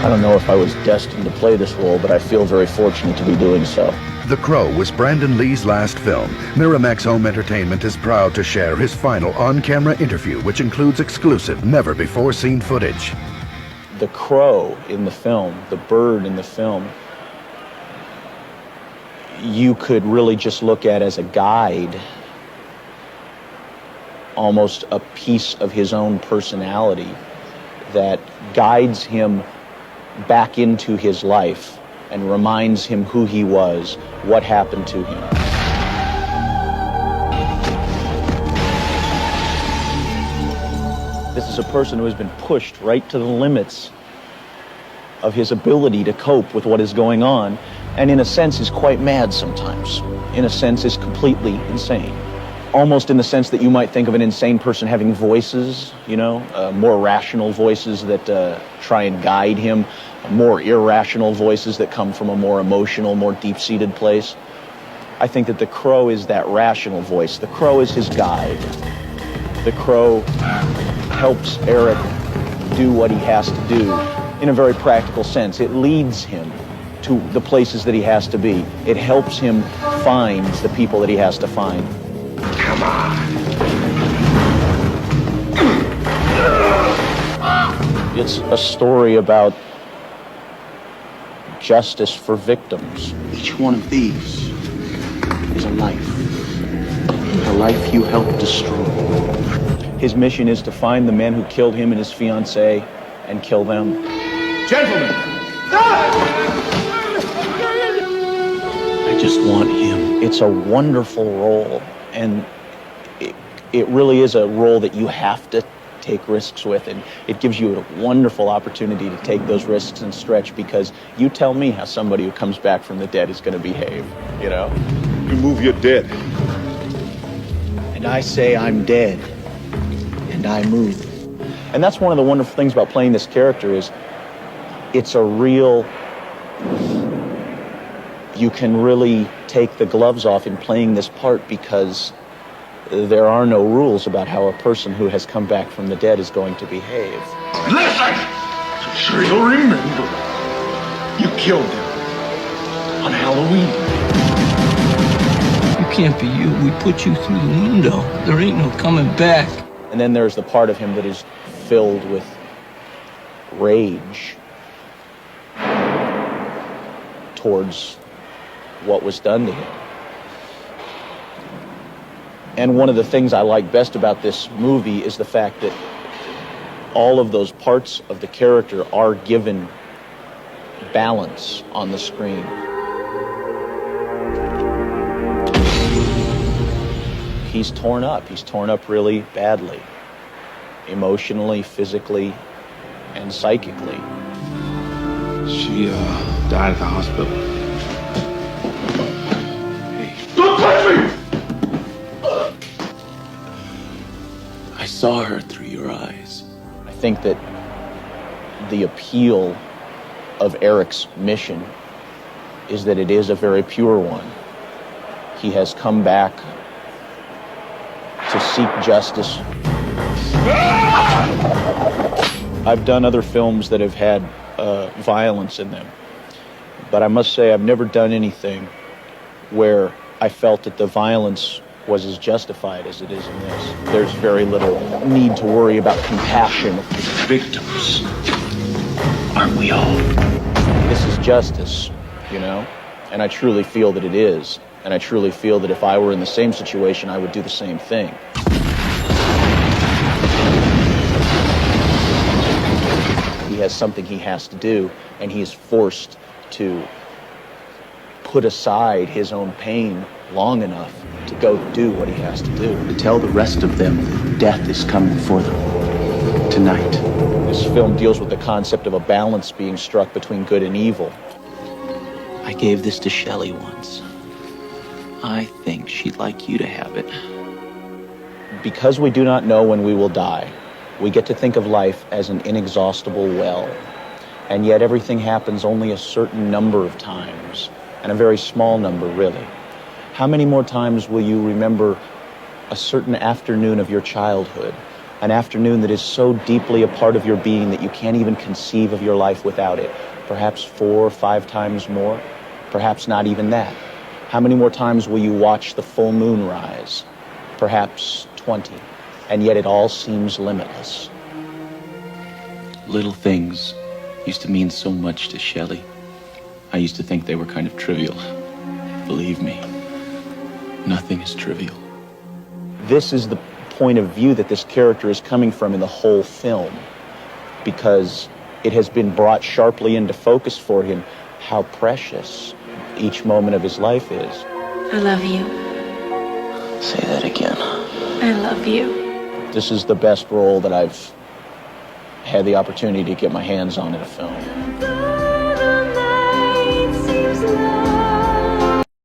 don't know if I was destined to play this role, but I feel very fortunate to be doing so. The Crow was Brandon Lee's last film. Miramax Home Entertainment is proud to share his final on-camera interview, which includes exclusive, never-before-seen footage. The crow in the film, the bird in the film, you could really just look at as a guide, almost a piece of his own personality that guides him back into his life and reminds him who he was, what happened to him. This is a person who has been pushed right to the limits of his ability to cope with what is going on, and in a sense is quite mad sometimes. In a sense is completely insane. Almost in the sense that you might think of an insane person having voices, you know, more rational voices that try and guide him, more irrational voices that come from a more emotional, more deep-seated place. I think that the crow is that rational voice. The crow is his guide. The crow helps Eric do what he has to do in a very practical sense. It leads him to the places that he has to be. It helps him find the people that he has to find. Come on. It's a story about justice for victims. Each one of these is a life you helped destroy. His mission is to find the men who killed him and his fiancée and kill them. Gentlemen! I just want him. It's a wonderful role, and it really is a role that you have to take risks with, and it gives you a wonderful opportunity to take those risks and stretch, because you tell me how somebody who comes back from the dead is going to behave, you know? You move your dead. And I say I'm dead, and I move. And that's one of the wonderful things about playing this character is it's a real, you can really take the gloves off in playing this part, because there are no rules about how a person who has come back from the dead is going to behave. Listen! I'm sure you'll remember. You killed him on Halloween. You can't be you. We put you through the window. There ain't no coming back. And then there's the part of him that is filled with rage towards what was done to him. And one of the things I like best about this movie is the fact that all of those parts of the character are given balance on the screen. He's torn up. He's torn up really badly, emotionally, physically, and psychically. She died at the hospital. Hey, don't touch me! I saw her through your eyes. I think that the appeal of Eric's mission is that it is a very pure one. He has come back to seek justice. I've done other films that have had violence in them, but I must say I've never done anything where I felt that the violence was as justified as it is in this. There's very little need to worry about compassion. Victims. Aren't we all? This is justice, you know? And I truly feel that it is. And I truly feel that if I were in the same situation, I would do the same thing. He has something he has to do, and he is forced to put aside his own pain long enough to go do what he has to do. To tell the rest of them death is coming for them. Tonight. This film deals with the concept of a balance being struck between good and evil. I gave this to Shelley once. I think she'd like you to have it. Because we do not know when we will die, we get to think of life as an inexhaustible well. And yet everything happens only a certain number of times, and a very small number, really. How many more times will you remember a certain afternoon of your childhood, An afternoon that is so deeply a part of your being that you can't even conceive of your life without it. Perhaps 4 or 5 times more. Perhaps not even that. How many more times will you watch the full moon rise? Perhaps 20. And yet it all seems limitless. Little things used to mean so much to Shelley. I used to think they were kind of trivial. Believe me, nothing is trivial. This is the point of view that this character is coming from in the whole film, because it has been brought sharply into focus for him how precious each moment of his life is. I love you. Say that again. I love you. This is the best role that I've had the opportunity to get my hands on in a film.